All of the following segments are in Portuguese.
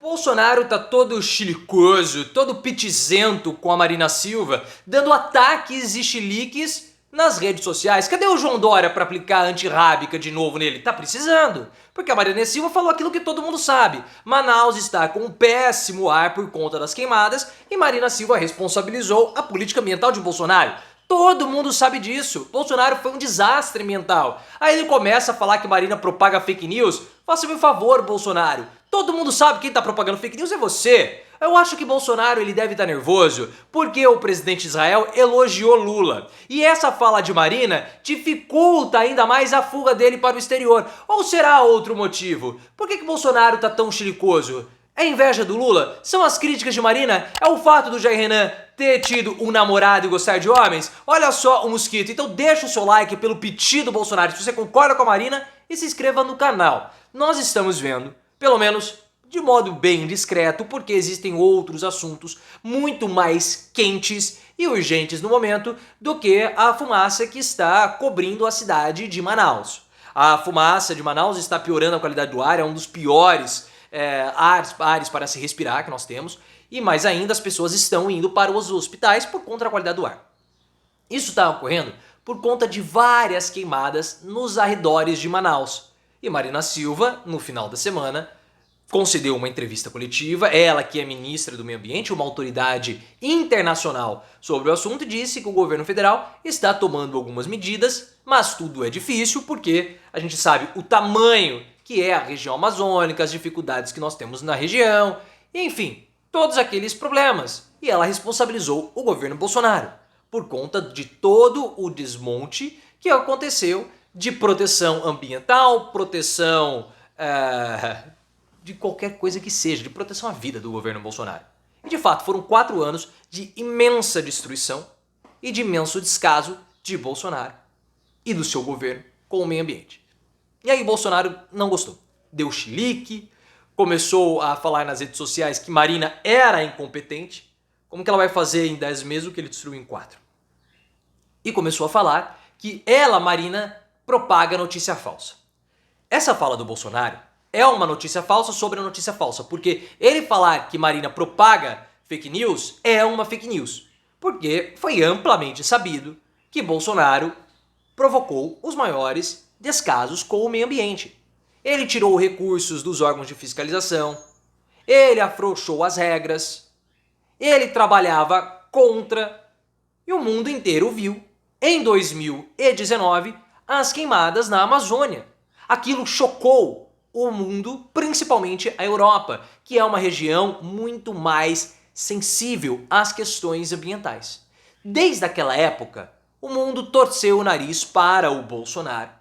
Bolsonaro tá todo chilicoso, todo pitizento com a Marina Silva, dando ataques e chiliques nas redes sociais. Cadê o João Dória pra aplicar antirrábica de novo nele? Tá precisando, porque a Marina Silva falou aquilo que todo mundo sabe. Manaus está com um péssimo ar por conta das queimadas e Marina Silva responsabilizou a política ambiental de Bolsonaro. Todo mundo sabe disso. Bolsonaro foi um desastre ambiental. Aí ele começa a falar que Marina propaga fake news. Faça-me um favor, Bolsonaro. Todo mundo sabe que quem tá propagando fake news é você. Eu acho que Bolsonaro ele deve estar nervoso porque o presidente de Israel elogiou Lula. E essa fala de Marina dificulta ainda mais a fuga dele para o exterior. Ou será outro motivo? Por que Bolsonaro tá tão chilicoso? É inveja do Lula? São as críticas de Marina? É o fato do Jair Renan ter tido um namorado e gostar de homens? Olha só o mosquito. Então deixa o seu like pelo piti do Bolsonaro se você concorda com a Marina e se inscreva no canal. Nós estamos vendo, pelo menos de modo bem discreto, porque existem outros assuntos muito mais quentes e urgentes no momento do que a fumaça que está cobrindo a cidade de Manaus. A fumaça de Manaus está piorando a qualidade do ar, é um dos piores ares para se respirar que nós temos, e mais ainda as pessoas estão indo para os hospitais por conta da qualidade do ar. Isso está ocorrendo por conta de várias queimadas nos arredores de Manaus. E Marina Silva, no final da semana, concedeu uma entrevista coletiva, ela que é ministra do Meio Ambiente, uma autoridade internacional sobre o assunto, disse que o governo federal está tomando algumas medidas, mas tudo é difícil porque a gente sabe o tamanho que é a região amazônica, as dificuldades que nós temos na região, enfim, todos aqueles problemas. E ela responsabilizou o governo Bolsonaro por conta de todo o desmonte que aconteceu de proteção ambiental, proteção de qualquer coisa que seja, de proteção à vida do governo Bolsonaro. E de fato foram 4 anos de imensa destruição e de imenso descaso de Bolsonaro e do seu governo com o meio ambiente. E aí Bolsonaro não gostou, deu chilique, começou a falar nas redes sociais que Marina era incompetente, como que ela vai fazer em 10 meses o que ele destruiu em 4. E começou a falar que ela, Marina, propaga notícia falsa. Essa fala do Bolsonaro é uma notícia falsa sobre a notícia falsa, porque ele falar que Marina propaga fake news é uma fake news, porque foi amplamente sabido que Bolsonaro provocou os maiores descasos com o meio ambiente. Ele tirou recursos dos órgãos de fiscalização, ele afrouxou as regras, ele trabalhava contra, e o mundo inteiro viu, em 2019, as queimadas na Amazônia. Aquilo chocou o mundo, principalmente a Europa, que é uma região muito mais sensível às questões ambientais. Desde aquela época, o mundo torceu o nariz para o Bolsonaro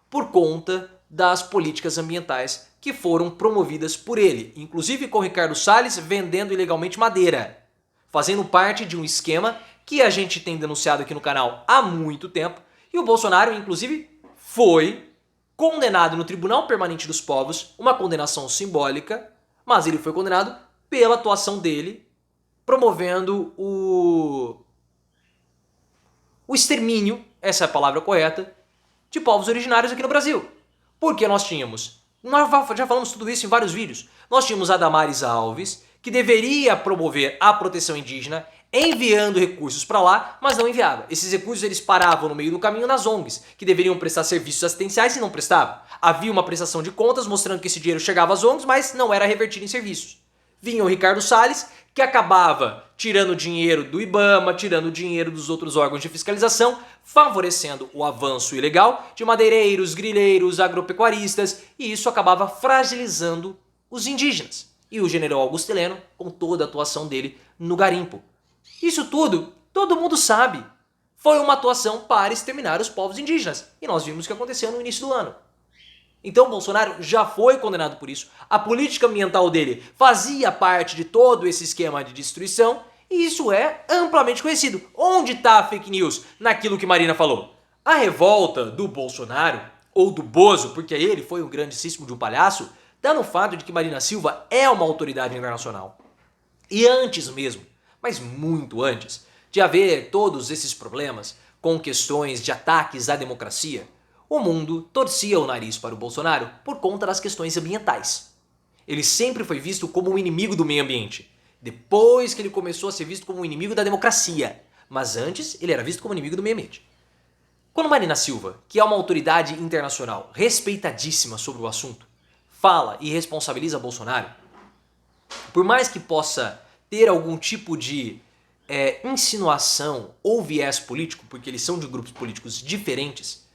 por conta das políticas ambientais que foram promovidas por ele, inclusive com Ricardo Salles vendendo ilegalmente madeira, fazendo parte de um esquema que a gente tem denunciado aqui no canal há muito tempo, e o Bolsonaro, inclusive, foi condenado no Tribunal Permanente dos Povos, uma condenação simbólica, mas ele foi condenado pela atuação dele promovendo o extermínio, essa é a palavra correta, de povos originários aqui no Brasil. Porque nós já falamos tudo isso em vários vídeos, nós tínhamos a Damares Alves, que deveria promover a proteção indígena, enviando recursos para lá, mas não enviava. Esses recursos eles paravam no meio do caminho nas ONGs, que deveriam prestar serviços assistenciais e não prestavam. Havia uma prestação de contas mostrando que esse dinheiro chegava às ONGs, mas não era revertido em serviços. Vinha o Ricardo Salles, que acabava tirando dinheiro do IBAMA, tirando dinheiro dos outros órgãos de fiscalização, favorecendo o avanço ilegal de madeireiros, grileiros, agropecuaristas, e isso acabava fragilizando os indígenas. E o general Augusto Heleno, com toda a atuação dele no garimpo. Isso tudo, todo mundo sabe. Foi uma atuação para exterminar os povos indígenas. E nós vimos o que aconteceu no início do ano. Então Bolsonaro já foi condenado por isso. A política ambiental dele fazia parte de todo esse esquema de destruição. E isso é amplamente conhecido. Onde está a fake news naquilo que Marina falou? A revolta do Bolsonaro, ou do Bozo, porque ele foi um grandíssimo de um palhaço, está no fato de que Marina Silva é uma autoridade internacional. E antes mesmo, mas muito antes, de haver todos esses problemas com questões de ataques à democracia, o mundo torcia o nariz para o Bolsonaro por conta das questões ambientais. Ele sempre foi visto como um inimigo do meio ambiente. Depois que ele começou a ser visto como um inimigo da democracia. Mas antes, ele era visto como inimigo do meio ambiente. Quando Marina Silva, que é uma autoridade internacional respeitadíssima sobre o assunto, fala e responsabiliza Bolsonaro, por mais que possa ter algum tipo de insinuação ou viés político, porque eles são de grupos políticos diferentes,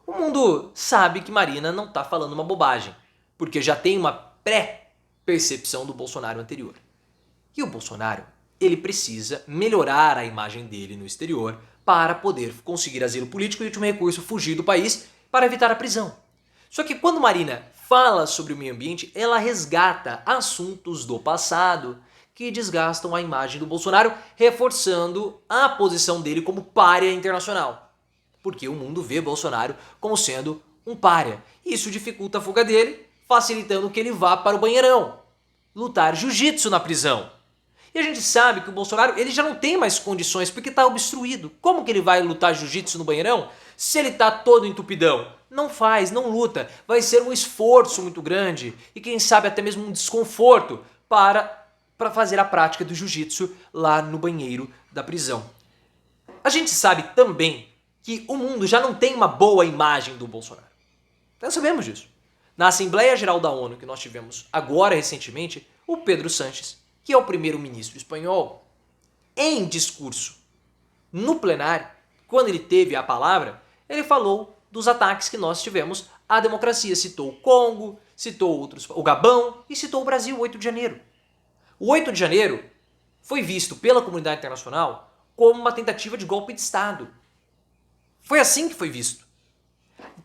o mundo sabe que Marina não está falando uma bobagem, porque já tem uma pré-percepção do Bolsonaro anterior. E o Bolsonaro, ele precisa melhorar a imagem dele no exterior para poder conseguir asilo político e, último recurso, fugir do país para evitar a prisão. Só que quando Marina fala sobre o meio ambiente, ela resgata assuntos do passado que desgastam a imagem do Bolsonaro, reforçando a posição dele como pária internacional. Porque o mundo vê Bolsonaro como sendo um pária. Isso dificulta a fuga dele, facilitando que ele vá para o banheirão, lutar jiu-jitsu na prisão. E a gente sabe que o Bolsonaro ele já não tem mais condições porque está obstruído. Como que ele vai lutar jiu-jitsu no banheirão se ele está todo entupidão? Não faz, não luta. Vai ser um esforço muito grande e quem sabe até mesmo um desconforto para fazer a prática do jiu-jitsu lá no banheiro da prisão. A gente sabe também que o mundo já não tem uma boa imagem do Bolsonaro. Nós sabemos disso. Na Assembleia Geral da ONU que nós tivemos agora recentemente, o Pedro Sánchez, que é o primeiro-ministro espanhol, em discurso no plenário, quando ele teve a palavra, ele falou dos ataques que nós tivemos à democracia. Citou o Congo, citou outros, o Gabão e citou o Brasil, o 8 de janeiro. O 8 de janeiro foi visto pela comunidade internacional como uma tentativa de golpe de Estado. Foi assim que foi visto.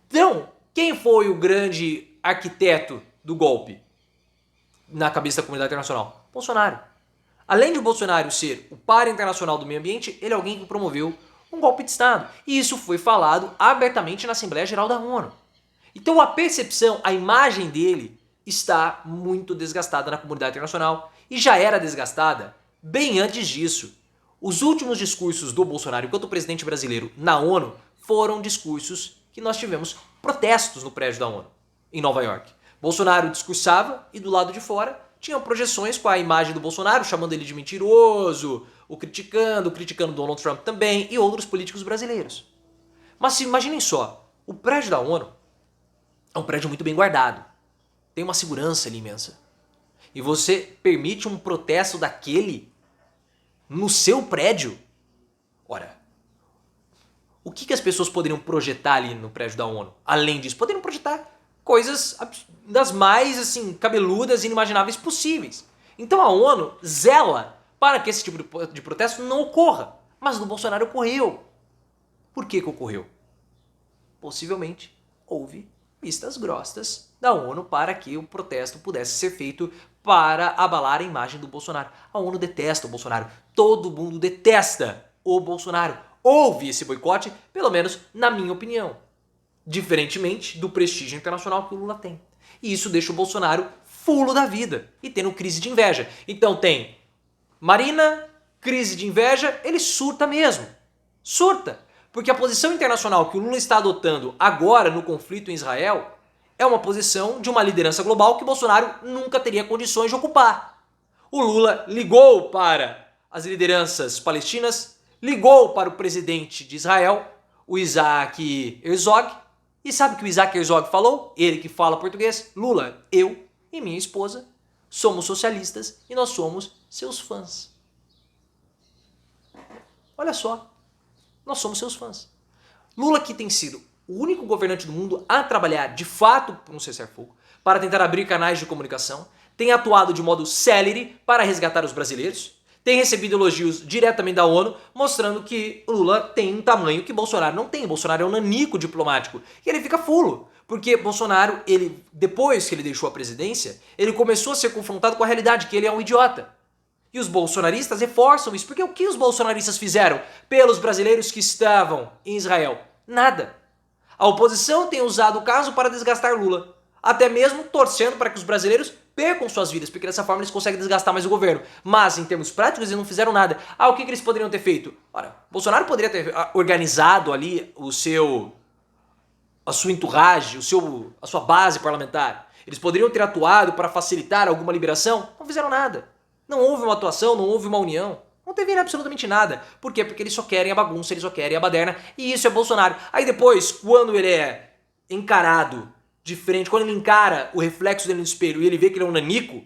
Então, quem foi o grande arquiteto do golpe na cabeça da comunidade internacional? Bolsonaro. Além de Bolsonaro ser o par internacional do meio ambiente, ele é alguém que promoveu um golpe de Estado. E isso foi falado abertamente na Assembleia Geral da ONU. Então a percepção, a imagem dele está muito desgastada na comunidade internacional e já era desgastada bem antes disso. Os últimos discursos do Bolsonaro enquanto presidente brasileiro na ONU foram discursos que nós tivemos protestos no prédio da ONU, em Nova York. Bolsonaro discursava e do lado de fora tinham projeções com a imagem do Bolsonaro, chamando ele de mentiroso, o criticando Donald Trump também e outros políticos brasileiros. Mas imaginem só, o prédio da ONU é um prédio muito bem guardado. Tem uma segurança ali imensa. E você permite um protesto daquele no seu prédio? Ora, o que as pessoas poderiam projetar ali no prédio da ONU? Além disso, poderiam projetar coisas das mais assim cabeludas e inimagináveis possíveis. Então a ONU zela para que esse tipo de protesto não ocorra. Mas no Bolsonaro ocorreu. Por que ocorreu? Possivelmente houve vistas grossas da ONU para que o protesto pudesse ser feito para abalar a imagem do Bolsonaro. A ONU detesta o Bolsonaro. Todo mundo detesta o Bolsonaro. Houve esse boicote, pelo menos na minha opinião. Diferentemente do prestígio internacional que o Lula tem. E isso deixa o Bolsonaro fulo da vida e tendo crise de inveja. Então tem Marina, crise de inveja, ele surta mesmo. Surta. Porque a posição internacional que o Lula está adotando agora no conflito em Israel é uma posição de uma liderança global que Bolsonaro nunca teria condições de ocupar. O Lula ligou para as lideranças palestinas, ligou para o presidente de Israel, o Isaac Herzog, e sabe o que o Isaac Herzog falou? Ele que fala português. Lula, eu e minha esposa somos socialistas e nós somos seus fãs. Olha só, nós somos seus fãs. Lula que tem sido o único governante do mundo a trabalhar de fato por um cessar-fogo, para tentar abrir canais de comunicação, tem atuado de modo célere para resgatar os brasileiros, tem recebido elogios diretamente da ONU, mostrando que Lula tem um tamanho que Bolsonaro não tem. Bolsonaro é um nanico diplomático. E ele fica fulo. Porque Bolsonaro, depois que ele deixou a presidência, ele começou a ser confrontado com a realidade, que ele é um idiota. E os bolsonaristas reforçam isso. Porque o que os bolsonaristas fizeram pelos brasileiros que estavam em Israel? Nada. A oposição tem usado o caso para desgastar Lula. Até mesmo torcendo para que os brasileiros percam suas vidas, porque dessa forma eles conseguem desgastar mais o governo. Mas, em termos práticos, eles não fizeram nada. O que eles poderiam ter feito? Ora, Bolsonaro poderia ter organizado ali a sua entourage, a sua base parlamentar. Eles poderiam ter atuado para facilitar alguma liberação? Não fizeram nada. Não houve uma atuação, não houve uma união. Não teve absolutamente nada. Por quê? Porque eles só querem a bagunça, eles só querem a baderna, e isso é Bolsonaro. Aí depois, quando ele é encarado de frente, quando ele encara o reflexo dele no espelho e ele vê que ele é um nanico,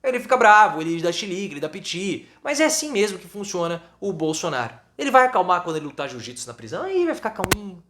ele fica bravo, ele dá chilique, ele dá piti. Mas é assim mesmo que funciona o Bolsonaro. Ele vai acalmar quando ele lutar jiu-jitsu na prisão, aí vai ficar calminho.